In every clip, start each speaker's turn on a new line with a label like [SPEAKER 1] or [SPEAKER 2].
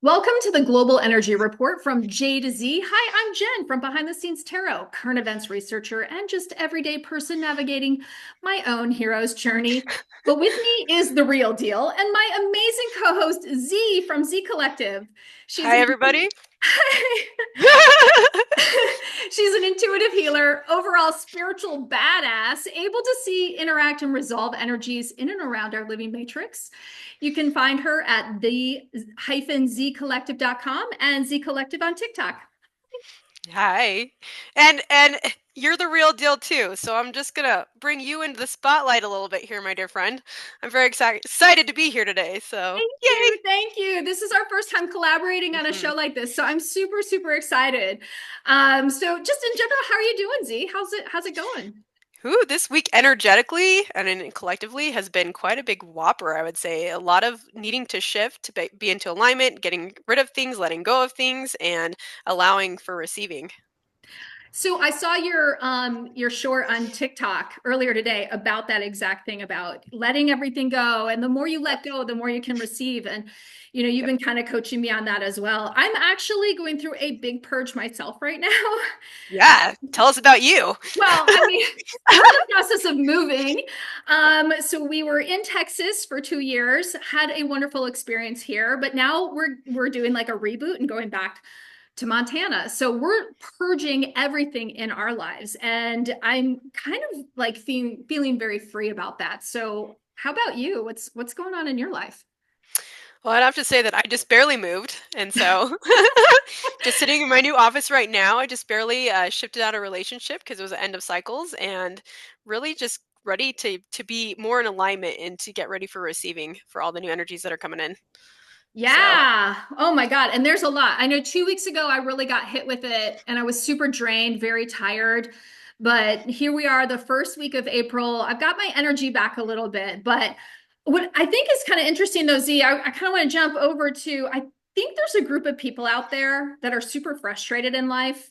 [SPEAKER 1] Welcome to the Global Energy Report from J to Z. Hi, I'm Jen from Behind the Scenes Tarot, current events researcher, and just everyday person navigating my own hero's journey. But with me is the real deal and my amazing co-host Z from Z Collective. She's
[SPEAKER 2] Hi,
[SPEAKER 1] an
[SPEAKER 2] everybody.
[SPEAKER 1] She's an intuitive healer, overall spiritual badass, able to see, interact, and resolve energies in and around our living matrix. You can find her at the-zcollective.com and Z Collective on TikTok.
[SPEAKER 2] Hi. And you're the real deal too. So I'm just gonna bring you into the spotlight a little bit here, my dear friend. I'm very excited to be here today. So
[SPEAKER 1] Thank
[SPEAKER 2] yay.
[SPEAKER 1] you. Thank you. This is our first time collaborating on a
[SPEAKER 2] hmm
[SPEAKER 1] show like this, so I'm super, super excited. So just in general, how are you doing, Z? How's it going?
[SPEAKER 2] Ooh, this week energetically and collectively has been quite a big whopper, I would say. A lot of needing to shift, to be into alignment, getting rid of things, letting go of things, and allowing for receiving.
[SPEAKER 1] So I saw your short on TikTok earlier today about that exact thing about letting everything go, and the more you
[SPEAKER 2] Yep.
[SPEAKER 1] let go, the more you can receive. And you've
[SPEAKER 2] Yep.
[SPEAKER 1] been kind of coaching me on that as well. I'm actually going through a big purge myself right now.
[SPEAKER 2] Yeah. Tell us about you.
[SPEAKER 1] Well, I mean, we're in the process of moving.
[SPEAKER 2] Yep.
[SPEAKER 1] So we were in Texas for 2 years, had a wonderful experience here, but now we're doing like a reboot and going back to Montana. So we're purging everything in our lives, and I'm kind of like feeling very free about that. So how about you? What's going on in your life?
[SPEAKER 2] Well, I'd have to say that I just barely moved, and so just sitting in my new office right now. I just barely shifted out a relationship because it was the end of cycles, and really just ready to be more in alignment and to get ready for receiving for all the new energies that are coming in. So,
[SPEAKER 1] Yeah. Oh my God. And there's a lot. I know 2 weeks ago I really got hit with it and I was super drained, very tired. But here we are, the first week of April. I've got my energy back a little bit. But what I think is kind of interesting though, Z, I kind of want to jump over to I think there's a group of people out there that are super frustrated in life.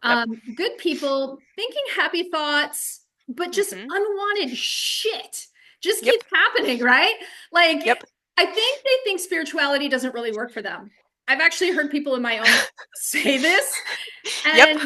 [SPEAKER 2] yep.
[SPEAKER 1] Good people thinking happy thoughts, but just
[SPEAKER 2] hmm
[SPEAKER 1] unwanted shit just
[SPEAKER 2] Yep.
[SPEAKER 1] keeps happening, right? Like
[SPEAKER 2] Yep.
[SPEAKER 1] I think they think spirituality doesn't really work for them. I've actually heard people in my own say this.
[SPEAKER 2] Yep.
[SPEAKER 1] And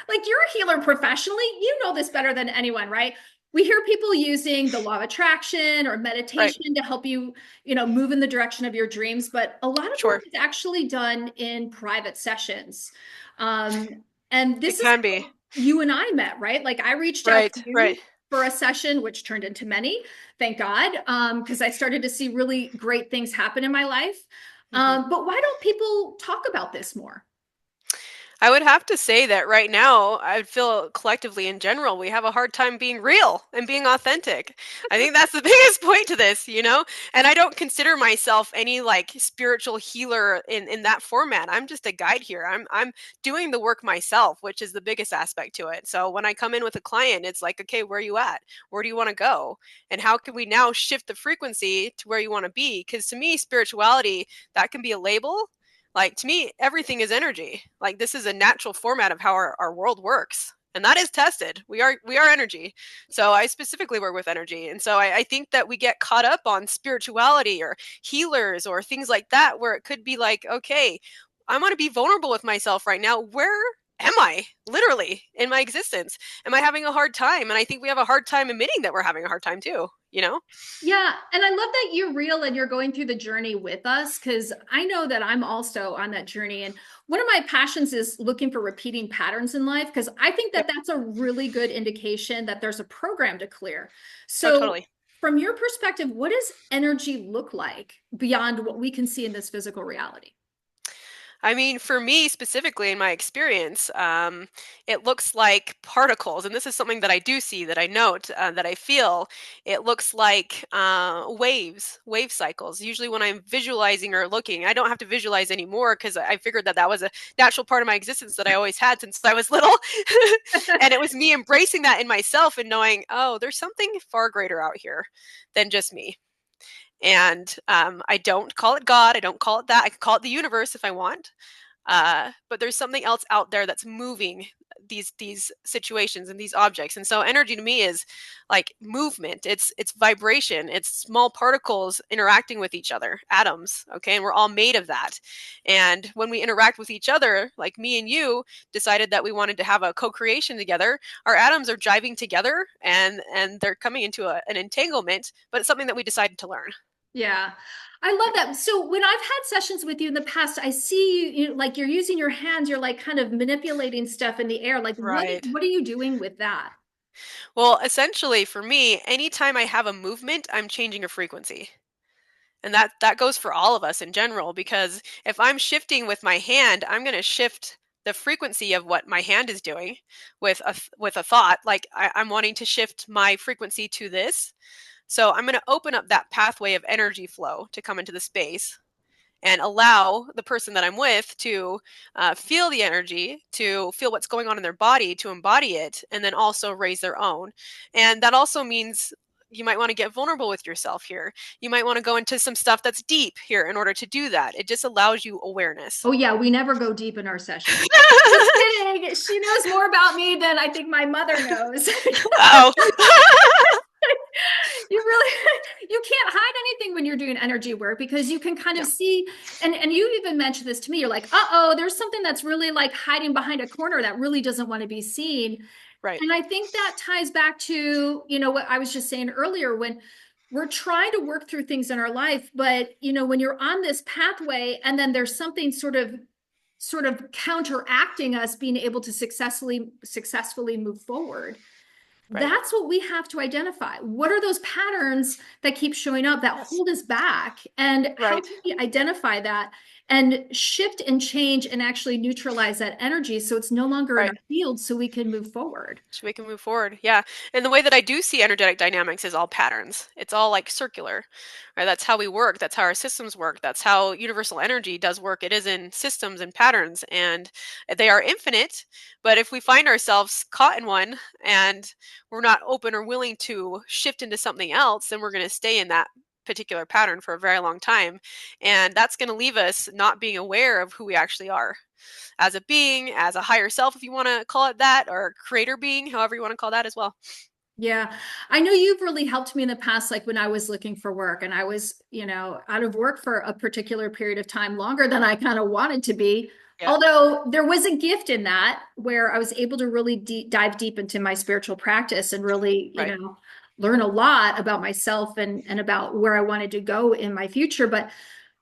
[SPEAKER 1] like you're a healer professionally, you know this better than anyone, right? We hear people using the law of attraction or
[SPEAKER 2] Right.
[SPEAKER 1] meditation to help you, move in the direction of your dreams, but a lot of work
[SPEAKER 2] Sure.
[SPEAKER 1] is actually done in private sessions. Um, and
[SPEAKER 2] It
[SPEAKER 1] this is
[SPEAKER 2] can be.
[SPEAKER 1] how you and I met, right? Like I reached out
[SPEAKER 2] Right.
[SPEAKER 1] to you
[SPEAKER 2] Right.
[SPEAKER 1] for a session, which turned into many, thank God, because I started to see really great things happen in my life.
[SPEAKER 2] hmm
[SPEAKER 1] But why don't people talk about this more?
[SPEAKER 2] I would have to say that right now, I feel collectively in general, we have a hard time being real and being authentic. I think that's the biggest point to this, you know? And I don't consider myself any like spiritual healer in that format. I'm just a guide here. I'm doing the work myself, which is the biggest aspect to it. So when I come in with a client, it's like, okay, where are you at? Where do you want to go? And how can we now shift the frequency to where you want to be? Because to me, spirituality, that can be a label, like to me, everything is energy. Like this is a natural format of how our world works. And that is tested. We are energy. So I specifically work with energy. And so I think that we get caught up on spirituality or healers or things like that, where it could be like, okay, I want to be vulnerable with myself right now. Where am I literally in my existence? Am I having a hard time? And I think we have a hard time admitting that we're having a hard time too, you know?
[SPEAKER 1] Yeah, and I love that you're real and you're going through the journey with us because I know that I'm also on that journey. And one of my passions is looking for repeating patterns in life because I think that
[SPEAKER 2] Yep.
[SPEAKER 1] that's a really good indication that there's a program to clear.
[SPEAKER 2] Oh,
[SPEAKER 1] So,
[SPEAKER 2] totally.
[SPEAKER 1] from your perspective, what does energy look like beyond what we can see in this physical reality?
[SPEAKER 2] I mean, for me specifically, in my experience, it looks like particles, and this is something that I do see, that I note, that I feel. It looks like waves, wave cycles. Usually, when I'm visualizing or looking, I don't have to visualize anymore because I figured that that was a natural part of my existence that I always had since I was little, and it was me embracing that in myself and knowing, oh, there's something far greater out here than just me. And I don't call it God. I don't call it that. I could call it the universe if I want. But there's something else out there that's moving these situations and these objects. And so energy to me is like movement. It's vibration. It's small particles interacting with each other, atoms, okay? And we're all made of that. And when we interact with each other, like me and you decided that we wanted to have a co-creation together, our atoms are jiving together and they're coming into an entanglement, but it's something that we decided to learn.
[SPEAKER 1] Yeah. I love that. So when I've had sessions with you in the past, I see you, like you're using your hands, you're like kind of manipulating stuff in the air. Like
[SPEAKER 2] Right.
[SPEAKER 1] what are you doing with that?
[SPEAKER 2] Well, essentially for me, anytime I have a movement, I'm changing a frequency. And that goes for all of us in general, because if I'm shifting with my hand, I'm going to shift the frequency of what my hand is doing with a thought. Like I'm wanting to shift my frequency to this. So I'm going to open up that pathway of energy flow to come into the space and allow the person that I'm with to feel the energy, to feel what's going on in their body, to embody it, and then also raise their own. And that also means you might want to get vulnerable with yourself here. You might want to go into some stuff that's deep here in order to do that. It just allows you awareness.
[SPEAKER 1] Oh yeah, we never go deep in our sessions. Just kidding. She knows more about me than I think my mother knows.
[SPEAKER 2] Oh.
[SPEAKER 1] You really you can't hide anything when you're doing energy work because you can kind of
[SPEAKER 2] No.
[SPEAKER 1] see and you even mentioned this to me. You're like, "Uh-oh, there's something that's really like hiding behind a corner that really doesn't want to be seen."
[SPEAKER 2] Right.
[SPEAKER 1] And I think that ties back to, what I was just saying earlier when we're trying to work through things in our life, but when you're on this pathway and then there's something sort of counteracting us being able to successfully move forward.
[SPEAKER 2] Right.
[SPEAKER 1] That's what we have to identify. What are those patterns that keep showing up that
[SPEAKER 2] Yes.
[SPEAKER 1] hold us back? And how
[SPEAKER 2] Right.
[SPEAKER 1] can we identify that and shift and change and actually neutralize that energy so it's no longer in
[SPEAKER 2] Right.
[SPEAKER 1] our field so we can move forward?
[SPEAKER 2] So we can move forward. Yeah. And the way that I do see energetic dynamics is all patterns. It's all like circular, right? That's how we work. That's how our systems work. That's how universal energy does work. It is in systems and patterns, and they are infinite. But if we find ourselves caught in one and we're not open or willing to shift into something else, then we're going to stay in that particular pattern for a very long time. And that's going to leave us not being aware of who we actually are as a being, as a higher self, if you want to call it that, or creator being, however you want to call that as well.
[SPEAKER 1] Yeah. I know you've really helped me in the past, like when I was looking for work and I was, out of work for a particular period of time, longer than I kind of wanted to be.
[SPEAKER 2] Yeah.
[SPEAKER 1] Although there was a gift in that where I was able to really dive deep into my spiritual practice and really,
[SPEAKER 2] Right.
[SPEAKER 1] learn a lot about myself and about where I wanted to go in my future. But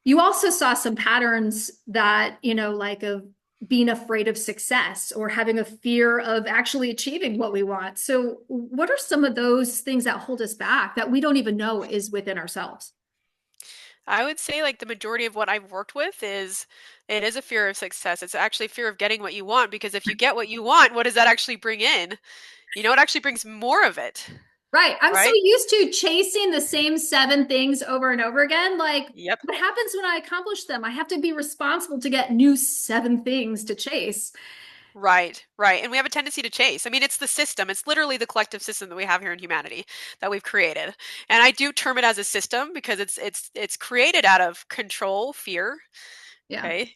[SPEAKER 1] you also saw some patterns that, like of being afraid of success or having a fear of actually achieving what we want. So, what are some of those things that hold us back that we don't even know is within ourselves?
[SPEAKER 2] I would say like the majority of what I've worked with is it is a fear of success. It's actually fear of getting what you want, because if you get what you want, what does that actually bring in? It actually brings more of it,
[SPEAKER 1] Right. I'm so
[SPEAKER 2] right?
[SPEAKER 1] used to chasing the same seven things over and over again. Like,
[SPEAKER 2] Yep.
[SPEAKER 1] what happens when I accomplish them? I have to be responsible to get new seven things to chase.
[SPEAKER 2] Right, right. And we have a tendency to chase. I mean, it's the system. It's literally the collective system that we have here in humanity that we've created. And I do term it as a system because it's created out of control, fear.
[SPEAKER 1] Yeah.
[SPEAKER 2] Okay?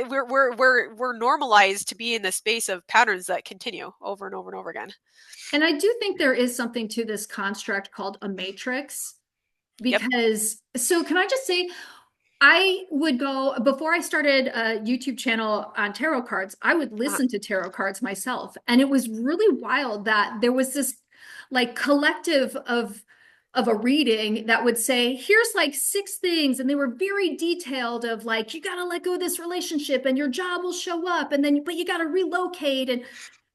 [SPEAKER 2] We're normalized to be in the space of patterns that continue over and over and over again.
[SPEAKER 1] And I do think there is something to this construct called a matrix
[SPEAKER 2] Yep.
[SPEAKER 1] because, so can I just say, I would go before I started a YouTube channel on tarot cards, I would
[SPEAKER 2] Uh,
[SPEAKER 1] listen to tarot cards myself. And it was really wild that there was this like collective of a reading that would say, here's like six things. And they were very detailed of like, you got to let go of this relationship and your job will show up. And then, but you got to relocate. And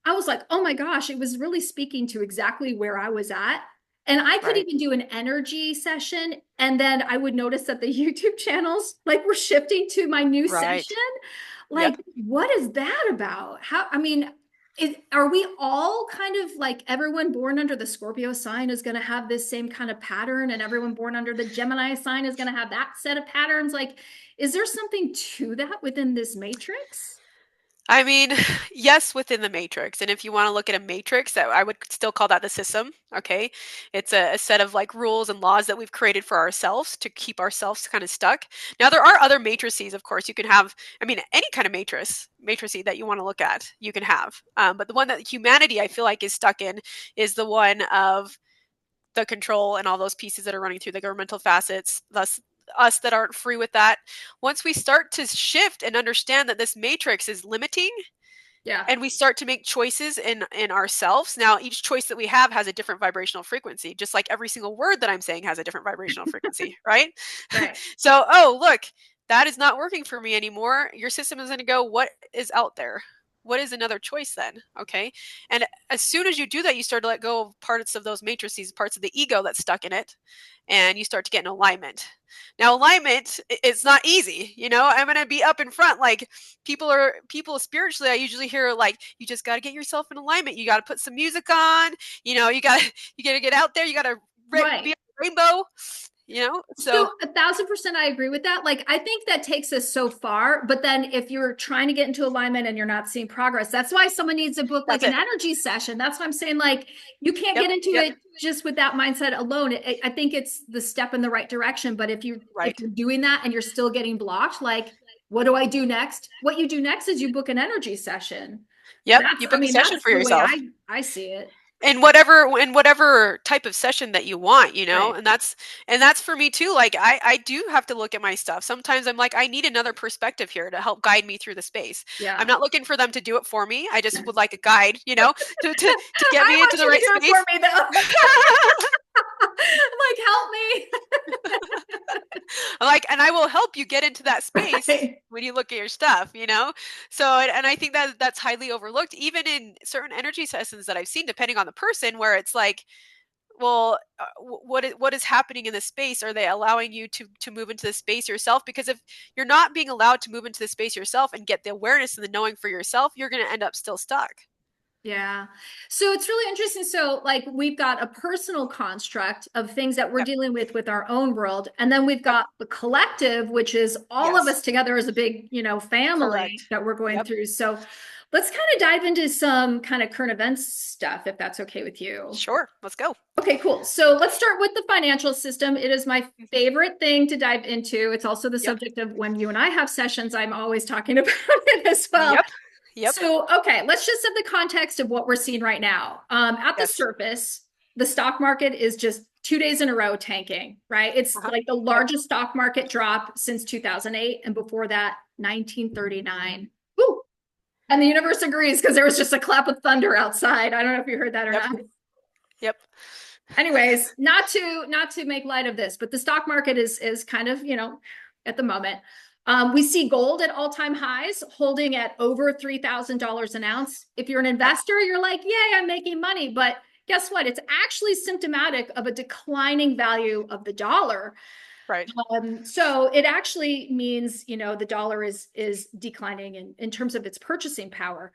[SPEAKER 1] I was like, oh my gosh, it was really speaking to exactly where I was at. And I could
[SPEAKER 2] right.
[SPEAKER 1] even do an energy session. And then I would notice that the YouTube channels like were shifting to my new
[SPEAKER 2] Right.
[SPEAKER 1] session. Like,
[SPEAKER 2] Yep.
[SPEAKER 1] what is that about? I mean, are we all kind of like everyone born under the Scorpio sign is going to have this same kind of pattern, and everyone born under the Gemini sign is going to have that set of patterns? Like, is there something to that within this matrix?
[SPEAKER 2] I mean, yes, within the matrix. And if you want to look at a matrix, that I would still call that the system. Okay. It's a set of like rules and laws that we've created for ourselves to keep ourselves kind of stuck. Now, there are other matrices, of course. You can have, I mean, any kind of matrice that you want to look at, you can have. But the one that humanity, I feel like, is stuck in is the one of the control and all those pieces that are running through the governmental facets, thus us that aren't free with that. Once we start to shift and understand that this matrix is limiting,
[SPEAKER 1] Yeah.
[SPEAKER 2] and we start to make choices in ourselves. Now each choice that we have has a different vibrational frequency, just like every single word that I'm saying has a different vibrational frequency, right?
[SPEAKER 1] Right.
[SPEAKER 2] So, oh, look, that is not working for me anymore. Your system is going to go, what is out there? What is another choice then? Okay. And as soon as you do that, you start to let go of parts of those matrices, parts of the ego that's stuck in it, and you start to get in alignment. Now, alignment is not easy. I'm going to be up in front. Like, people spiritually, I usually hear like, you just got to get yourself in alignment. You got to put some music on, you got to get out there. You got to be
[SPEAKER 1] Right.
[SPEAKER 2] a rainbow, so
[SPEAKER 1] So 1,000% I agree with that. Like, I think that takes us so far, but then if you're trying to get into alignment and you're not seeing progress, that's why someone needs a book like
[SPEAKER 2] that's
[SPEAKER 1] an
[SPEAKER 2] it.
[SPEAKER 1] energy session. That's why I'm saying, like, you can't
[SPEAKER 2] Yep.
[SPEAKER 1] get into
[SPEAKER 2] Yep.
[SPEAKER 1] it just with that mindset alone. I think it's the step in the right direction. But if
[SPEAKER 2] Right.
[SPEAKER 1] you're doing that and you're still getting blocked, like, what do I do next? What you do next is you book an energy session.
[SPEAKER 2] Yep. You
[SPEAKER 1] I
[SPEAKER 2] book a
[SPEAKER 1] mean,
[SPEAKER 2] session
[SPEAKER 1] that's
[SPEAKER 2] for
[SPEAKER 1] the way
[SPEAKER 2] yourself.
[SPEAKER 1] I see it.
[SPEAKER 2] And whatever type of session that you want,
[SPEAKER 1] Right.
[SPEAKER 2] and that's for me too. Like, I do have to look at my stuff. Sometimes I'm like, I need another perspective here to help guide me through the space. I'm
[SPEAKER 1] Yeah.
[SPEAKER 2] not looking for them to do it for me. I just would like a guide, to get
[SPEAKER 1] I
[SPEAKER 2] me into
[SPEAKER 1] want
[SPEAKER 2] the
[SPEAKER 1] you to
[SPEAKER 2] right
[SPEAKER 1] do it for
[SPEAKER 2] space.
[SPEAKER 1] me, though. Like, help
[SPEAKER 2] Like, and I will help you get into that
[SPEAKER 1] me.
[SPEAKER 2] space
[SPEAKER 1] Right.
[SPEAKER 2] when you look at your stuff. So, and I think that that's highly overlooked, even in certain energy sessions that I've seen, depending on the person, where it's like, well, what is happening in this space? Are they allowing you to move into the space yourself? Because if you're not being allowed to move into the space yourself and get the awareness and the knowing for yourself, you're going to end up still stuck.
[SPEAKER 1] Yeah. So it's really interesting. So, like, we've got a personal construct of things that we're
[SPEAKER 2] Yep.
[SPEAKER 1] dealing with our own world. And then we've
[SPEAKER 2] Yep.
[SPEAKER 1] got the collective, which is all of us
[SPEAKER 2] Yes.
[SPEAKER 1] together as a big, family
[SPEAKER 2] Correct.
[SPEAKER 1] that we're going
[SPEAKER 2] Yep.
[SPEAKER 1] through. So, let's kind of dive into some kind of current events stuff, if that's okay with you.
[SPEAKER 2] Sure. Let's go.
[SPEAKER 1] Okay, cool. So, let's start with the financial system. It is my
[SPEAKER 2] Mhm.
[SPEAKER 1] favorite thing to dive into. It's also the
[SPEAKER 2] Yep.
[SPEAKER 1] subject of when you and I have sessions. I'm always talking about it as well.
[SPEAKER 2] Yep. Yep.
[SPEAKER 1] So, okay, let's just set the context of what we're seeing right now. At the
[SPEAKER 2] Yes.
[SPEAKER 1] surface, the stock market is just 2 days in a row tanking, right? It's
[SPEAKER 2] Uh-huh.
[SPEAKER 1] like the
[SPEAKER 2] Yep.
[SPEAKER 1] largest stock market drop since 2008, and before that, 1939. Woo! And the universe agrees because there was just a clap of thunder outside. I don't know if you heard that or
[SPEAKER 2] Yep.
[SPEAKER 1] not.
[SPEAKER 2] Yep.
[SPEAKER 1] Anyways, not to make light of this, but the stock market is kind of, at the moment. We see gold at all-time highs, holding at over $3,000 an ounce. If you're an
[SPEAKER 2] Yep.
[SPEAKER 1] investor, you're like, yay, I'm making money. But guess what? It's actually symptomatic of a declining value of the dollar.
[SPEAKER 2] Right.
[SPEAKER 1] So it actually means, the dollar is declining in terms of its purchasing power.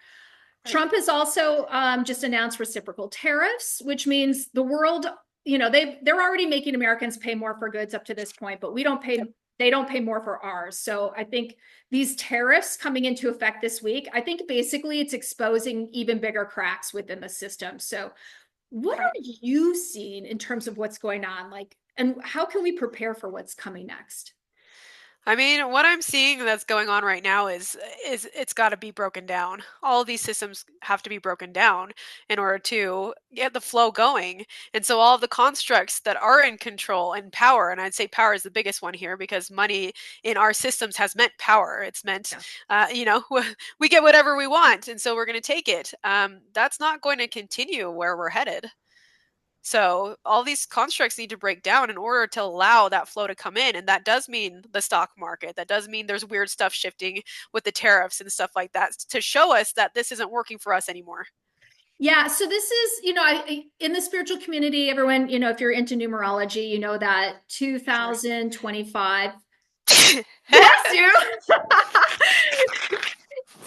[SPEAKER 2] Right.
[SPEAKER 1] Trump has also just announced reciprocal tariffs, which means the world, they're already making Americans pay more for goods up to this point, but we don't pay,
[SPEAKER 2] Yep.
[SPEAKER 1] they don't pay more for ours. So I think these tariffs coming into effect this week, I think basically it's exposing even bigger cracks within the system. So what are
[SPEAKER 2] Right.
[SPEAKER 1] you seeing in terms of what's going on? Like, and how can we prepare for what's coming next?
[SPEAKER 2] I mean, what I'm seeing that's going on right now is it's got to be broken down. All of these systems have to be broken down in order to get the flow going. And so all of the constructs that are in control and power, and I'd say power is the biggest one here because money in our systems has meant power. It's meant,
[SPEAKER 1] Yeah.
[SPEAKER 2] we get whatever we want, and so we're going to take it. That's not going to continue where we're headed. So all these constructs need to break down in order to allow that flow to come in. And that does mean the stock market. That does mean there's weird stuff shifting with the tariffs and stuff like that to show us that this isn't working for us anymore.
[SPEAKER 1] Yeah, so this is, in the spiritual community, everyone, if you're into numerology, you know that
[SPEAKER 2] Sure.
[SPEAKER 1] 2025, bless you,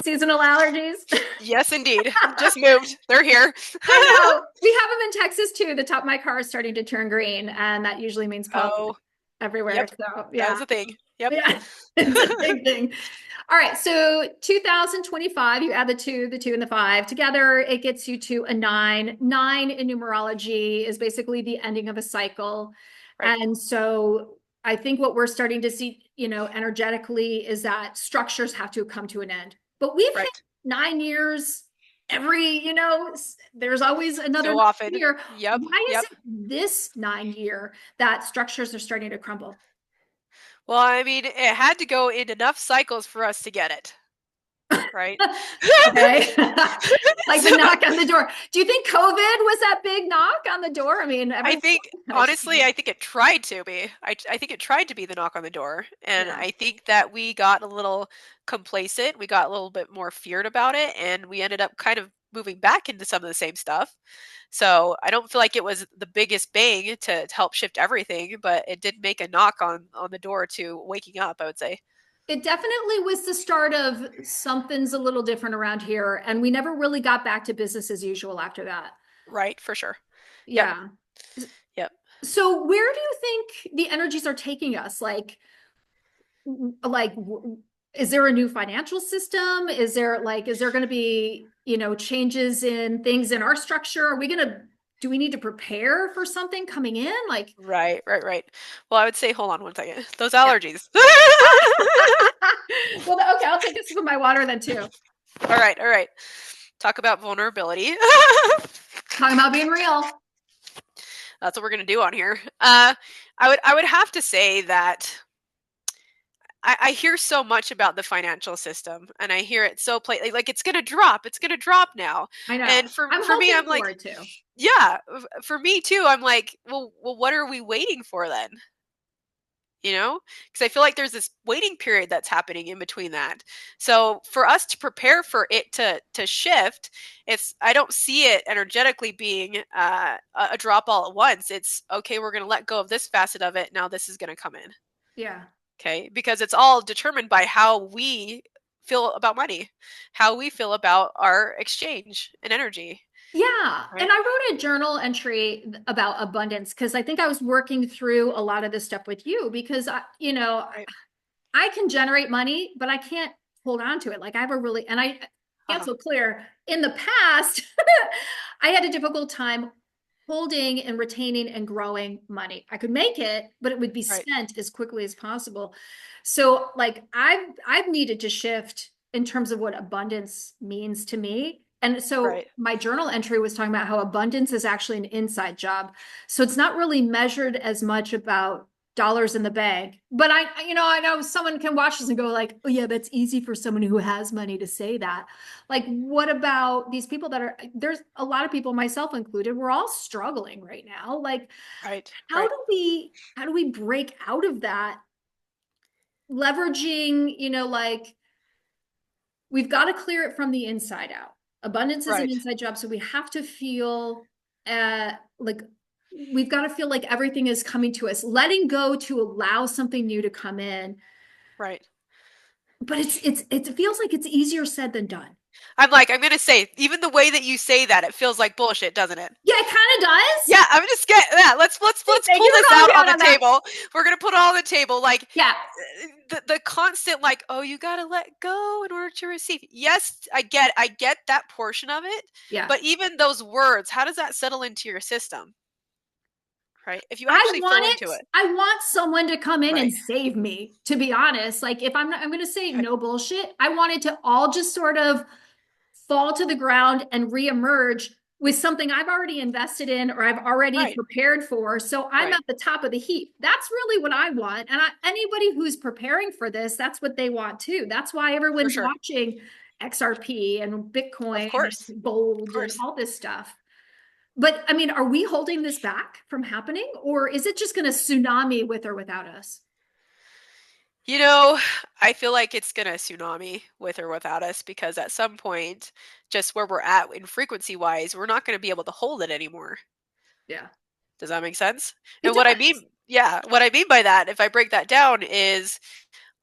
[SPEAKER 1] seasonal allergies.
[SPEAKER 2] Yes, indeed. Just moved. They're here.
[SPEAKER 1] I know. We have them in Texas too. The top of my car is starting to turn green, and that usually means pollen
[SPEAKER 2] Oh,
[SPEAKER 1] everywhere.
[SPEAKER 2] yep.
[SPEAKER 1] So,
[SPEAKER 2] That is
[SPEAKER 1] yeah.
[SPEAKER 2] the thing. Yep.
[SPEAKER 1] Yeah. It's a big thing. All right, so 2025, you add the two, and the five together, it gets you to a nine. Nine in numerology is basically the ending of a cycle.
[SPEAKER 2] Right.
[SPEAKER 1] And so I think what we're starting to see, energetically is that structures have to come to an end. But we've hit
[SPEAKER 2] Right.
[SPEAKER 1] 9 years every, there's always another
[SPEAKER 2] So often.
[SPEAKER 1] year.
[SPEAKER 2] Yep.
[SPEAKER 1] Why is
[SPEAKER 2] Yep.
[SPEAKER 1] it this 9 year that structures are starting to crumble?
[SPEAKER 2] Well, I mean, it had to go in enough cycles for us to get it, right?
[SPEAKER 1] Okay. Like the
[SPEAKER 2] So
[SPEAKER 1] knock on the door. Do you think COVID was that big knock on the door? I mean,
[SPEAKER 2] I
[SPEAKER 1] everyone
[SPEAKER 2] think,
[SPEAKER 1] kind of
[SPEAKER 2] honestly, I think it tried to be. I think it tried to be the knock on the door. And
[SPEAKER 1] yeah.
[SPEAKER 2] I think that we got a little complacent. We got a little bit more feared about it. And we ended up kind of moving back into some of the same stuff. So I don't feel like it was the biggest bang to help shift everything, but it did make a knock on the door to waking up, I would say.
[SPEAKER 1] It definitely was the start of something's a little different around here. And we never really got back to business as usual after that.
[SPEAKER 2] Right, for sure. Yep.
[SPEAKER 1] Yeah.
[SPEAKER 2] Yep.
[SPEAKER 1] So where do you think the energies are taking us? Like is there a new financial system? Is there going to be, changes in things in our structure? Do we need to prepare for something coming in? Like,
[SPEAKER 2] Right, right, right. Well, I would say, hold on one second. Those
[SPEAKER 1] yeah.
[SPEAKER 2] allergies.
[SPEAKER 1] Well, okay, I'll take a sip of my water then too.
[SPEAKER 2] All right, all right. Talk about vulnerability.
[SPEAKER 1] Talking about being real.
[SPEAKER 2] That's what we're gonna do on here. I would have to say that I hear so much about the financial system, and I hear it so like it's gonna drop. It's gonna drop now.
[SPEAKER 1] I know.
[SPEAKER 2] And for
[SPEAKER 1] I'm
[SPEAKER 2] for me,
[SPEAKER 1] hoping
[SPEAKER 2] I'm
[SPEAKER 1] for
[SPEAKER 2] like,
[SPEAKER 1] it too.
[SPEAKER 2] yeah. For me too, I'm like, well, what are we waiting for then? Because I feel like there's this waiting period that's happening in between that. So for us to prepare for it to shift, I don't see it energetically being a drop all at once. It's okay, we're going to let go of this facet of it. Now this is going to come in.
[SPEAKER 1] Yeah.
[SPEAKER 2] Okay, because it's all determined by how we feel about money, how we feel about our exchange and energy.
[SPEAKER 1] Yeah. And
[SPEAKER 2] Right.
[SPEAKER 1] I wrote a journal entry about abundance because I think I was working through a lot of this stuff with you because
[SPEAKER 2] Right.
[SPEAKER 1] I can generate money, but I can't hold on to it. Like I have a really, and I
[SPEAKER 2] Uh-huh.
[SPEAKER 1] cancel clear in the past, I had a difficult time holding and retaining and growing money. I could make it, but it would be
[SPEAKER 2] Right.
[SPEAKER 1] spent as quickly as possible. So like I've needed to shift in terms of what abundance means to me. And so
[SPEAKER 2] Right.
[SPEAKER 1] my journal entry was talking about how abundance is actually an inside job. So it's not really measured as much about dollars in the bank. But I know someone can watch this and go like, oh yeah, that's easy for someone who has money to say that. Like, what about these people there's a lot of people, myself included, we're all struggling right now. Like,
[SPEAKER 2] Right.
[SPEAKER 1] how
[SPEAKER 2] Right.
[SPEAKER 1] do we break out of that? Leveraging, like we've got to clear it from the inside out. Abundance is an
[SPEAKER 2] Right.
[SPEAKER 1] inside job. So we have to feel like we've got to feel like everything is coming to us, letting go to allow something new to come in.
[SPEAKER 2] Right.
[SPEAKER 1] But it feels like it's easier said than done.
[SPEAKER 2] I'm gonna say, even the way that you say that, it feels like bullshit, doesn't it?
[SPEAKER 1] Yeah, it kind of does.
[SPEAKER 2] Yeah, I'm just get that. Let's
[SPEAKER 1] Thank
[SPEAKER 2] pull
[SPEAKER 1] you for
[SPEAKER 2] this
[SPEAKER 1] calling
[SPEAKER 2] out
[SPEAKER 1] me
[SPEAKER 2] on
[SPEAKER 1] out
[SPEAKER 2] the
[SPEAKER 1] on that.
[SPEAKER 2] table. We're gonna put it all on the table. Like
[SPEAKER 1] Yeah.
[SPEAKER 2] the constant like, oh, you gotta let go in order to receive. Yes, I get that portion of it,
[SPEAKER 1] Yeah.
[SPEAKER 2] but even those words, how does that settle into your system? Right? If you actually feel into it.
[SPEAKER 1] I want someone to come in and
[SPEAKER 2] Right.
[SPEAKER 1] save me, to be honest. Like if I'm going to say
[SPEAKER 2] Okay.
[SPEAKER 1] no bullshit. I want it to all just sort of fall to the ground and reemerge with something I've already invested in or I've already
[SPEAKER 2] Right.
[SPEAKER 1] prepared for. So I'm
[SPEAKER 2] Right.
[SPEAKER 1] at the top of the heap. That's really what I want. And anybody who's preparing for this, that's what they want too. That's why
[SPEAKER 2] For
[SPEAKER 1] everyone's
[SPEAKER 2] sure.
[SPEAKER 1] watching XRP and
[SPEAKER 2] Of
[SPEAKER 1] Bitcoin
[SPEAKER 2] course.
[SPEAKER 1] and
[SPEAKER 2] Of
[SPEAKER 1] gold and
[SPEAKER 2] course.
[SPEAKER 1] all this stuff. But I mean, are we holding this back from happening, or is it just going to tsunami with or without us?
[SPEAKER 2] You know, I feel like it's gonna tsunami with or without us because at some point, just where we're at in frequency wise, we're not gonna be able to hold it anymore.
[SPEAKER 1] Yeah,
[SPEAKER 2] Does that make sense?
[SPEAKER 1] it
[SPEAKER 2] And what I
[SPEAKER 1] does.
[SPEAKER 2] mean, yeah, what I mean by that, if I break that down, is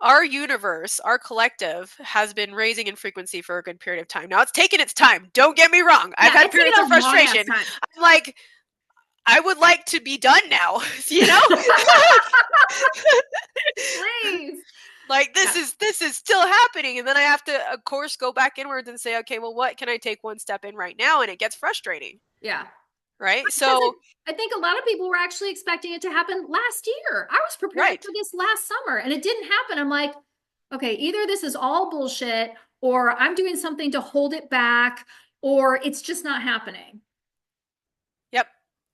[SPEAKER 2] our universe, our collective, has been raising in frequency for a good period of time. Now it's taken its time. Don't get me wrong. I've
[SPEAKER 1] Yeah,
[SPEAKER 2] had
[SPEAKER 1] it's taken
[SPEAKER 2] periods of
[SPEAKER 1] a long ass
[SPEAKER 2] frustration.
[SPEAKER 1] time.
[SPEAKER 2] I'm like, I would like to be done now, you know?
[SPEAKER 1] Please.
[SPEAKER 2] Like this is still happening. And then I have to, of course, go back inwards and say, okay, well, what can I take one step in right now? And it gets frustrating,
[SPEAKER 1] Yeah.
[SPEAKER 2] right?
[SPEAKER 1] Because
[SPEAKER 2] So,
[SPEAKER 1] I think a lot of people were actually expecting it to happen last year. I was preparing
[SPEAKER 2] right.
[SPEAKER 1] for this last summer and it didn't happen. I'm like, okay, either this is all bullshit or I'm doing something to hold it back or it's just not happening.
[SPEAKER 2] Yep.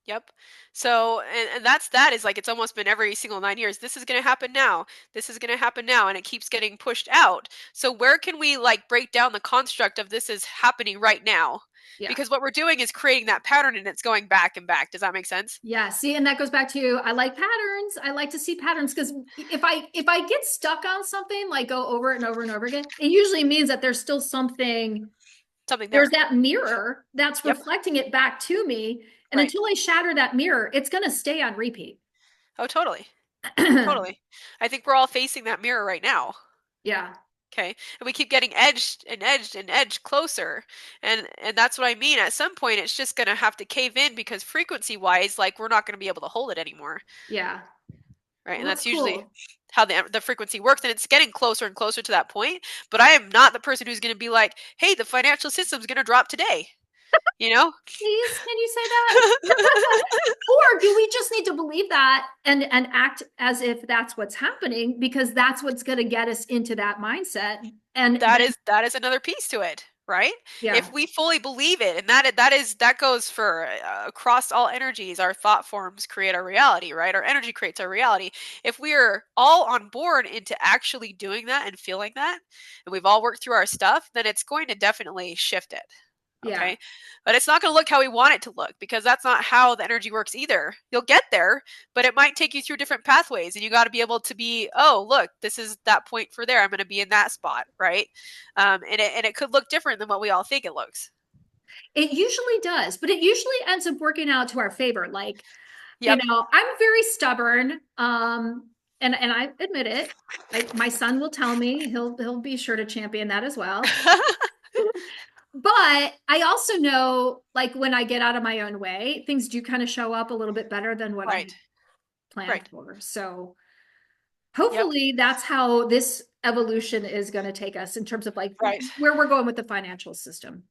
[SPEAKER 2] Yep. So, and that is like, it's almost been every single 9 years. This is going to happen now. This is going to happen now. And it keeps getting pushed out. So where can we like break down the construct of this is happening right now?
[SPEAKER 1] Yeah.
[SPEAKER 2] Because what we're doing is creating that pattern and it's going back and back. Does that make sense?
[SPEAKER 1] Yeah. See, and that goes back to I like patterns. I like to see patterns because if I get stuck on something, like go over it and over and over again, it usually means that there's still something,
[SPEAKER 2] Something
[SPEAKER 1] there's
[SPEAKER 2] there.
[SPEAKER 1] that mirror that's
[SPEAKER 2] Yep.
[SPEAKER 1] reflecting it back to me. And
[SPEAKER 2] Right.
[SPEAKER 1] until I shatter that mirror, it's going to stay on repeat.
[SPEAKER 2] Oh, totally. Totally. I think we're all facing that mirror right now.
[SPEAKER 1] Yeah.
[SPEAKER 2] Okay. And we keep getting edged and edged and edged closer. And that's what I mean. At some point it's just gonna have to cave in because frequency wise, like we're not gonna be able to hold it anymore.
[SPEAKER 1] Yeah.
[SPEAKER 2] Right.
[SPEAKER 1] Well,
[SPEAKER 2] And
[SPEAKER 1] that's
[SPEAKER 2] that's usually
[SPEAKER 1] cool.
[SPEAKER 2] how the frequency works. And it's getting closer and closer to that point. But I am not the person who's gonna be like, hey, the financial system's gonna drop today. You know?
[SPEAKER 1] Please, can you say that? Or do we just need to believe that and act as if that's what's happening because that's what's going to get us into that mindset? And
[SPEAKER 2] That
[SPEAKER 1] then,
[SPEAKER 2] is that is another piece to it, right?
[SPEAKER 1] yeah,
[SPEAKER 2] If we fully believe it, and that goes for across all energies, our thought forms create our reality, right? Our energy creates our reality. If we are all on board into actually doing that and feeling that, and we've all worked through our stuff, then it's going to definitely shift it.
[SPEAKER 1] yeah,
[SPEAKER 2] Okay. But it's not going to look how we want it to look because that's not how the energy works either. You'll get there, but it might take you through different pathways and you got to be able to be, oh, look, this is that point for there. I'm going to be in that spot. Right. And it could look different than what we all think it looks.
[SPEAKER 1] it usually does, but it usually ends up working out to our favor. Like,
[SPEAKER 2] Yep.
[SPEAKER 1] I'm very stubborn. And I admit it. My son will tell me he'll be sure to champion that as well. But I also know, like, when I get out of my own way, things do kind of show up a little bit better than what I
[SPEAKER 2] Right.
[SPEAKER 1] had planned
[SPEAKER 2] Right.
[SPEAKER 1] for. So
[SPEAKER 2] Yep.
[SPEAKER 1] hopefully that's how this evolution is going to take us in terms of like
[SPEAKER 2] Right.
[SPEAKER 1] where we're going with the financial system.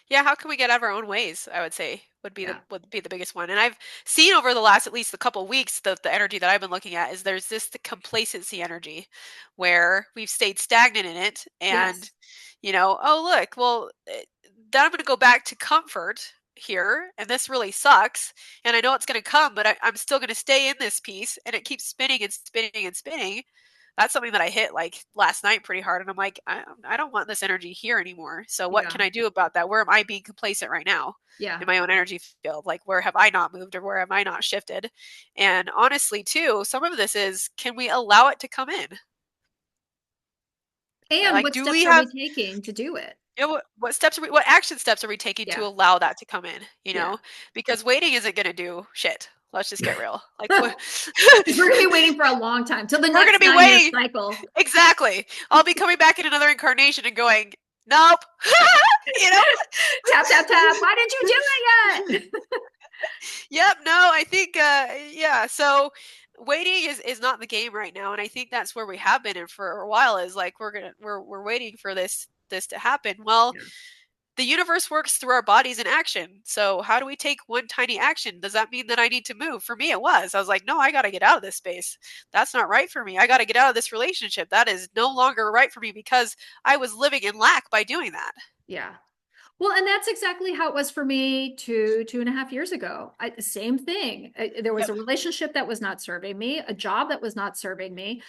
[SPEAKER 2] Yeah, how can we get out of our own ways? I would say
[SPEAKER 1] Yeah.
[SPEAKER 2] would be the biggest one. And I've seen over the last at least a couple weeks the energy that I've been looking at is there's this the complacency energy where we've stayed stagnant in it and
[SPEAKER 1] Yes.
[SPEAKER 2] oh look, well then I'm going to go back to comfort here and this really sucks and I know it's going to come but I'm still going to stay in this piece and it keeps spinning and spinning and spinning. That's something that I hit like last night pretty hard and I'm like I don't want this energy here anymore, so what
[SPEAKER 1] Yeah.
[SPEAKER 2] can I do about that? Where am I being complacent right now
[SPEAKER 1] Yeah.
[SPEAKER 2] in my own energy field? Like where have I not moved or where have I not shifted? And honestly too, some of this is, can we allow it to come in? Right?
[SPEAKER 1] And
[SPEAKER 2] Like
[SPEAKER 1] what
[SPEAKER 2] do we
[SPEAKER 1] steps are we
[SPEAKER 2] have,
[SPEAKER 1] taking to do it?
[SPEAKER 2] what steps are we, what action steps are we taking to
[SPEAKER 1] Yeah.
[SPEAKER 2] allow that to come in,
[SPEAKER 1] Yeah.
[SPEAKER 2] because waiting isn't going to do shit. Let's just get real. Like what?
[SPEAKER 1] Because we're going to be waiting for a long time till the
[SPEAKER 2] We're going to
[SPEAKER 1] next
[SPEAKER 2] be
[SPEAKER 1] 9 year
[SPEAKER 2] waiting.
[SPEAKER 1] cycle.
[SPEAKER 2] Exactly. I'll be coming back in another incarnation and going, nope. you know?
[SPEAKER 1] Tap, tap, tap. Why didn't you do it yet?
[SPEAKER 2] Yep, no, I think yeah, so waiting is not the game right now and I think that's where we have been and for a while is like we're waiting for this to happen. Well,
[SPEAKER 1] Yeah.
[SPEAKER 2] the universe works through our bodies in action. So how do we take one tiny action? Does that mean that I need to move? For me, it was. I was like, no, I got to get out of this space. That's not right for me. I got to get out of this relationship. That is no longer right for me because I was living in lack by doing that.
[SPEAKER 1] Yeah. Well, and that's exactly how it was for me 2.5 years ago. Same thing. There was
[SPEAKER 2] Yep.
[SPEAKER 1] a relationship that was not serving me, a job that was not serving me,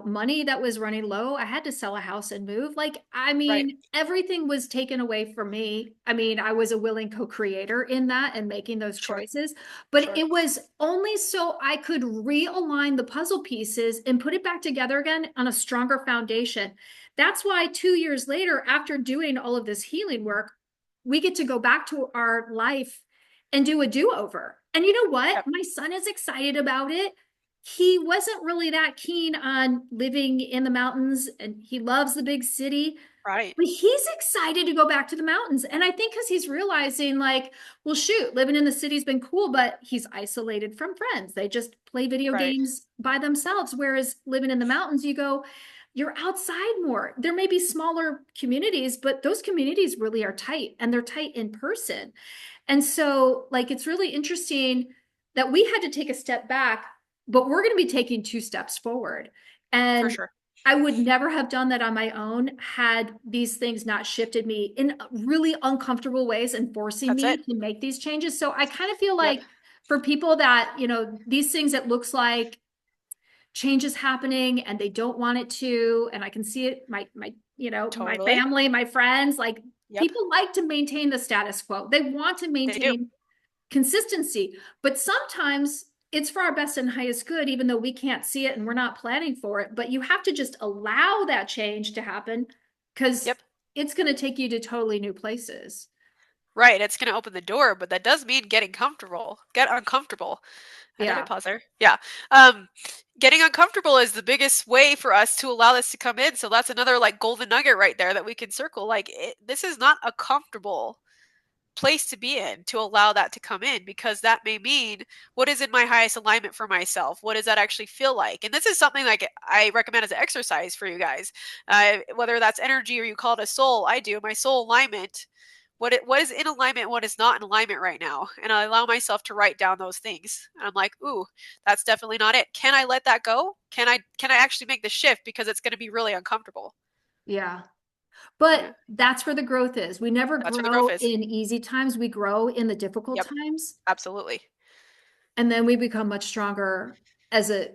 [SPEAKER 1] money that was running low. I had to sell a house and move. Like, I
[SPEAKER 2] Right.
[SPEAKER 1] mean, everything was taken away from me. I mean, I was a willing co-creator in that and making those
[SPEAKER 2] Sure.
[SPEAKER 1] choices, but
[SPEAKER 2] Sure.
[SPEAKER 1] it was only so I could realign the puzzle pieces and put it back together again on a stronger foundation. That's why 2 years later, after doing all of this healing work, we get to go back to our life and do a do-over. And you know what?
[SPEAKER 2] Yep.
[SPEAKER 1] My son is excited about it. He wasn't really that keen on living in the mountains and he loves the big city,
[SPEAKER 2] Right.
[SPEAKER 1] but he's excited to go back to the mountains. And I think because he's realizing, like, well, shoot, living in the city's been cool, but he's isolated from friends. They just play video
[SPEAKER 2] Right.
[SPEAKER 1] games by themselves. Whereas living in the mountains, you go, you're outside more. There may be smaller communities, but those communities really are tight and they're tight in person. And so, like, it's really interesting that we had to take a step back, but we're going to be taking two steps forward.
[SPEAKER 2] For
[SPEAKER 1] And
[SPEAKER 2] sure.
[SPEAKER 1] I would never have done that on my own had these things not shifted me in really uncomfortable ways and forcing
[SPEAKER 2] That's
[SPEAKER 1] me
[SPEAKER 2] it.
[SPEAKER 1] to make these changes. So I kind of feel
[SPEAKER 2] Yep.
[SPEAKER 1] like for people that, these things, it looks like change is happening and they don't want it to, and I can see it, my
[SPEAKER 2] Totally.
[SPEAKER 1] family, my friends, like
[SPEAKER 2] Yep.
[SPEAKER 1] people like to maintain the status quo. They want to
[SPEAKER 2] They do.
[SPEAKER 1] maintain consistency, but sometimes it's for our best and highest good, even though we can't see it and we're not planning for it. But you have to just allow that change to happen because
[SPEAKER 2] Yep.
[SPEAKER 1] it's going to take you to totally new places.
[SPEAKER 2] Right. It's going to open the door, but that does mean getting comfortable. Get uncomfortable. Did I
[SPEAKER 1] Yeah.
[SPEAKER 2] pause there? Yeah. Um, Getting uncomfortable is the biggest way for us to allow this to come in. So that's another like golden nugget right there that we can circle. Like this is not a comfortable place to be in to allow that to come in, because that may mean what is in my highest alignment for myself. What does that actually feel like? And this is something like I recommend as an exercise for you guys, whether that's energy or you call it a soul. I do my soul alignment. What is in alignment, what is not in alignment right now, and I allow myself to write down those things. And I'm like, ooh, that's definitely not it. Can I let that go? Can I actually make the shift, because it's going to be really uncomfortable.
[SPEAKER 1] Yeah.
[SPEAKER 2] Yeah,
[SPEAKER 1] But that's where the growth is. We never
[SPEAKER 2] that's where the growth
[SPEAKER 1] grow
[SPEAKER 2] is.
[SPEAKER 1] in easy times. We grow in the difficult
[SPEAKER 2] Yep,
[SPEAKER 1] times.
[SPEAKER 2] absolutely.
[SPEAKER 1] And then we become much stronger as a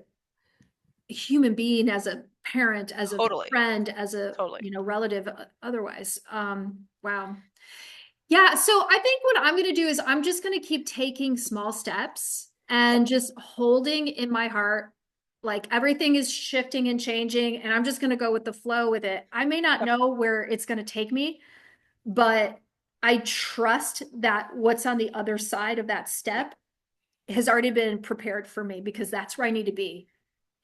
[SPEAKER 1] human being, as a parent, as a
[SPEAKER 2] Totally.
[SPEAKER 1] friend, as a,
[SPEAKER 2] Totally.
[SPEAKER 1] relative, otherwise. Wow. Yeah. So I think what I'm going to do is I'm just going to keep taking small steps
[SPEAKER 2] Yep.
[SPEAKER 1] and just holding in my heart, like everything is shifting and changing, and I'm just going to go with the flow with it. I may not
[SPEAKER 2] Yep.
[SPEAKER 1] know where it's going to take me, but I trust that what's on the other side of that
[SPEAKER 2] Yep.
[SPEAKER 1] step has already been prepared for me because that's where I need to be.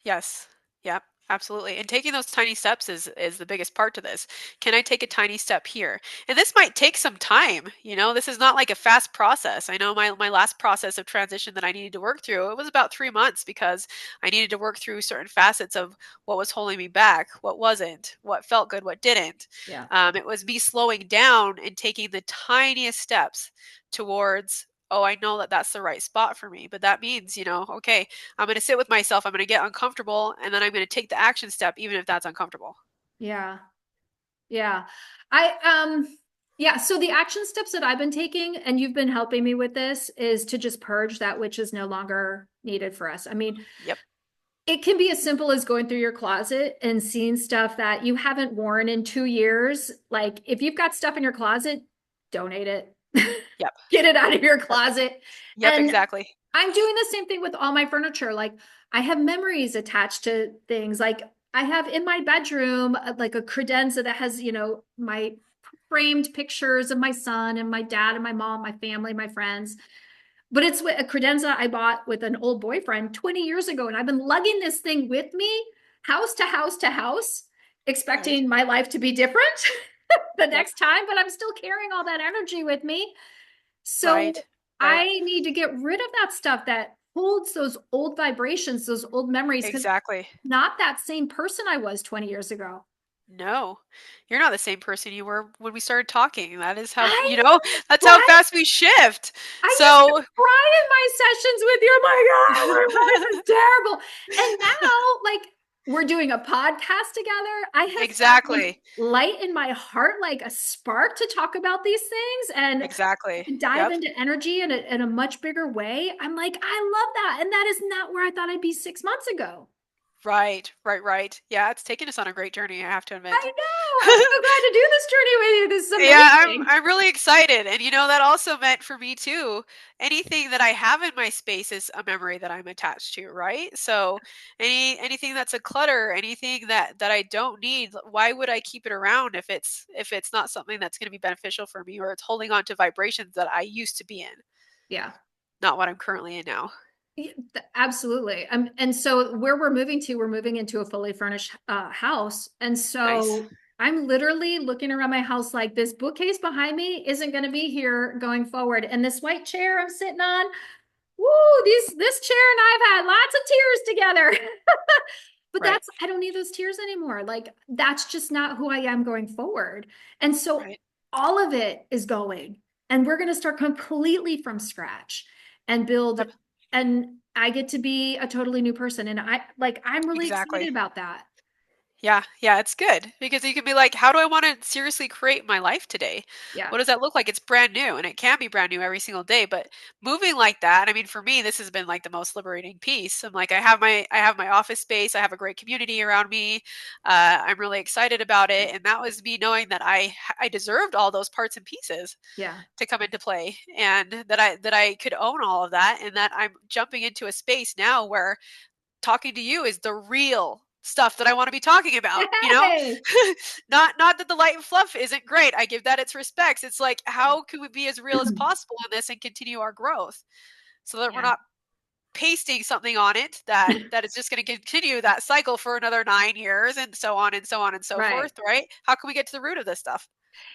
[SPEAKER 2] Yes. Yep. Absolutely. And taking those tiny steps is the biggest part to this. Can I take a tiny step here? And this might take some time. This is not like a fast process. I know my last process of transition that I needed to work through, it was about 3 months, because I needed to work through certain facets of what was holding me back, what wasn't, what felt good, what didn't.
[SPEAKER 1] Yeah.
[SPEAKER 2] It was me slowing down and taking the tiniest steps towards, oh, I know that that's the right spot for me. But that means, okay, I'm going to sit with myself. I'm going to get uncomfortable, and then I'm going to take the action step, even if that's uncomfortable.
[SPEAKER 1] Yeah. Yeah. I yeah, so the action steps that I've been taking, and you've been helping me with this, is to just purge that which is no longer needed for us. I mean,
[SPEAKER 2] Yep.
[SPEAKER 1] it can be as simple as going through your closet and seeing stuff that you haven't worn in 2 years. Like if you've got stuff in your closet, donate it.
[SPEAKER 2] Yep.
[SPEAKER 1] Get it out of your closet.
[SPEAKER 2] Yep.
[SPEAKER 1] And
[SPEAKER 2] Exactly.
[SPEAKER 1] I'm doing the same thing with all my furniture. Like I have memories attached to things. Like I have in my bedroom like a credenza that has, my framed pictures of my son and my dad and my mom, my family, my friends. But it's a credenza I bought with an old boyfriend 20 years ago. And I've been lugging this thing with me house to house to house,
[SPEAKER 2] Right.
[SPEAKER 1] expecting my life to be different the
[SPEAKER 2] Yep.
[SPEAKER 1] next time, but I'm still carrying all that energy with me. So
[SPEAKER 2] Right. Right.
[SPEAKER 1] I need to get rid of that stuff that holds those old vibrations, those old memories, because
[SPEAKER 2] Exactly.
[SPEAKER 1] not that same person I was 20 years ago.
[SPEAKER 2] No, you're not the same person you were when we started talking. That is how,
[SPEAKER 1] I
[SPEAKER 2] that's
[SPEAKER 1] know,
[SPEAKER 2] how
[SPEAKER 1] right?
[SPEAKER 2] fast we shift.
[SPEAKER 1] I used to
[SPEAKER 2] So,
[SPEAKER 1] cry in my sessions with you. Oh my God, my life is terrible. And now, like, we're doing a podcast together. I have found
[SPEAKER 2] exactly.
[SPEAKER 1] light in my heart, like a spark to talk about these things and
[SPEAKER 2] Exactly.
[SPEAKER 1] dive
[SPEAKER 2] Yep.
[SPEAKER 1] into energy in a much bigger way. I'm like, I love that. And that is not where I thought I'd be 6 months ago.
[SPEAKER 2] Right. Right. Right. Yeah. It's taken us on a great journey, I have to admit.
[SPEAKER 1] I know. I'm so glad to do this journey with you. This is
[SPEAKER 2] Yeah, I'm
[SPEAKER 1] amazing.
[SPEAKER 2] I'm really excited. And that also meant for me too, anything that I have in my space is a memory that I'm attached to, right? So anything that's a clutter, anything that I don't need, why would I keep it around if it's not something that's going to be beneficial for me, or it's holding on to vibrations that I used to be in,
[SPEAKER 1] Yeah.
[SPEAKER 2] not what I'm currently in now.
[SPEAKER 1] Yeah, absolutely. And so where we're moving into a fully furnished house. And
[SPEAKER 2] Nice.
[SPEAKER 1] so I'm literally looking around my house like this bookcase behind me isn't going to be here going forward. And this white chair I'm sitting on, woo, this chair and I've had lots of tears together. But
[SPEAKER 2] Right.
[SPEAKER 1] I don't need those tears anymore. Like, that's just not who I am going forward. And so
[SPEAKER 2] Right.
[SPEAKER 1] all of it is going, and we're going to start completely from scratch and build.
[SPEAKER 2] Yep.
[SPEAKER 1] And I get to be a totally new person. And I'm really excited
[SPEAKER 2] Exactly.
[SPEAKER 1] about that.
[SPEAKER 2] Yeah, yeah, it's good because you can be like, how do I want to seriously create my life today?
[SPEAKER 1] Yeah.
[SPEAKER 2] What does that look like? It's brand new and it can be brand new every single day, but moving like that, I mean, for me, this has been like the most liberating piece. I'm like, I have my office space. I have a great community around me. I'm really excited about it. And that was me knowing that I deserved all those parts and pieces
[SPEAKER 1] Yeah.
[SPEAKER 2] to come into play and that I could own all of that and that I'm jumping into a space now where talking to you is the real stuff that I want to be talking about, you know?
[SPEAKER 1] Yay.
[SPEAKER 2] Not that the light and fluff isn't great. I give that its respects. It's like how can we be as real as possible in this and continue our growth so that we're
[SPEAKER 1] Yeah.
[SPEAKER 2] not pasting something on it that is just going to continue that cycle for another 9 years and so on and so on and so
[SPEAKER 1] Right.
[SPEAKER 2] forth, right? How can we get to the root of this stuff?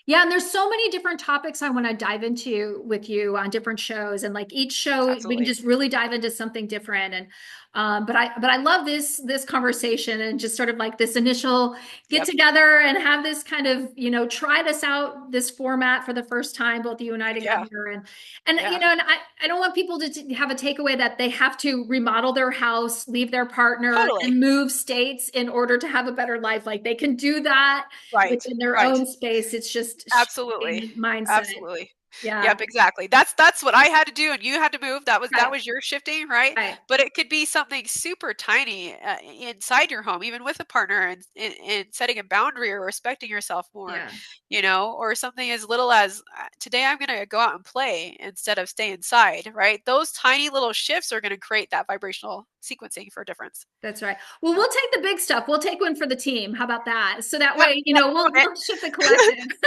[SPEAKER 1] Yeah, and there's so many different topics I want to dive into with you on different shows, and like each show we can
[SPEAKER 2] Absolutely.
[SPEAKER 1] just really dive into something different. And but I love this conversation and just sort of like this initial get
[SPEAKER 2] Yep.
[SPEAKER 1] together and have this kind of try this out, this format for the first time, both you and I
[SPEAKER 2] Yeah.
[SPEAKER 1] together.
[SPEAKER 2] Yeah.
[SPEAKER 1] And I don't want people to have a takeaway that they have to remodel their house, leave their partner,
[SPEAKER 2] Totally.
[SPEAKER 1] and move states in order to have a better life. Like they can do that
[SPEAKER 2] Right.
[SPEAKER 1] within their
[SPEAKER 2] Right.
[SPEAKER 1] own space. It's just
[SPEAKER 2] Absolutely.
[SPEAKER 1] shifting mindset.
[SPEAKER 2] Absolutely.
[SPEAKER 1] Yeah.
[SPEAKER 2] Yep, exactly. That's what I had to do and you had to move. That
[SPEAKER 1] Right.
[SPEAKER 2] was your shifting, right?
[SPEAKER 1] Right.
[SPEAKER 2] But it could be something super tiny inside your home, even with a partner and setting a boundary or respecting yourself more,
[SPEAKER 1] Yeah.
[SPEAKER 2] you know, or something as little as today I'm going to go out and play instead of stay inside, right? Those tiny little shifts are going to create that vibrational sequencing for a difference.
[SPEAKER 1] That's right. Well, we'll take the big stuff. We'll take one for the team. How about that? So that
[SPEAKER 2] Yep,
[SPEAKER 1] way,
[SPEAKER 2] let's do
[SPEAKER 1] we'll shift the collective.
[SPEAKER 2] it.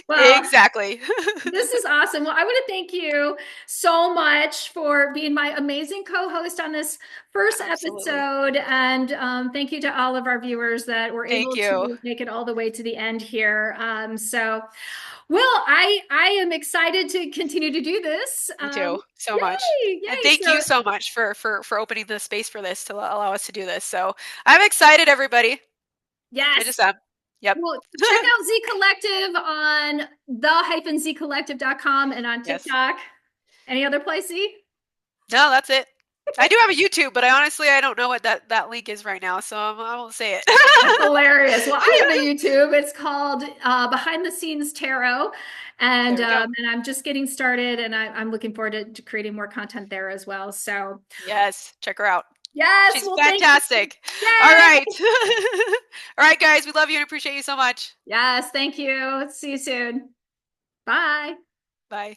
[SPEAKER 1] Well,
[SPEAKER 2] Exactly.
[SPEAKER 1] this is awesome. Well, I want to thank you so much for being my amazing co-host on this first
[SPEAKER 2] Absolutely.
[SPEAKER 1] episode. And thank you to all of our viewers that were
[SPEAKER 2] Thank
[SPEAKER 1] able
[SPEAKER 2] you.
[SPEAKER 1] to make it all the way to the end here. Well, I am excited to continue to do this.
[SPEAKER 2] Me too, so much.
[SPEAKER 1] Yay,
[SPEAKER 2] And
[SPEAKER 1] yay.
[SPEAKER 2] thank you so much for opening the space for this to allow us to do this. So I'm excited, everybody. I just
[SPEAKER 1] Yes.
[SPEAKER 2] am. Yep.
[SPEAKER 1] Well, check out Z Collective on the-zcollective.com and on
[SPEAKER 2] Yes.
[SPEAKER 1] TikTok. Any other place, Z?
[SPEAKER 2] No, that's it. I do have a YouTube, but I don't know what that link is right now, so I won't say
[SPEAKER 1] That's
[SPEAKER 2] it.
[SPEAKER 1] hilarious. Well, I have a YouTube. It's called Behind the Scenes Tarot.
[SPEAKER 2] There we go.
[SPEAKER 1] And I'm just getting started and I'm looking forward to creating more content there as well. So,
[SPEAKER 2] Yes, check her out.
[SPEAKER 1] yes,
[SPEAKER 2] She's
[SPEAKER 1] well, thank you.
[SPEAKER 2] fantastic. All
[SPEAKER 1] Yay.
[SPEAKER 2] right. All right, guys, we love you and appreciate you so much.
[SPEAKER 1] Yes, thank you. See you soon. Bye.
[SPEAKER 2] Bye.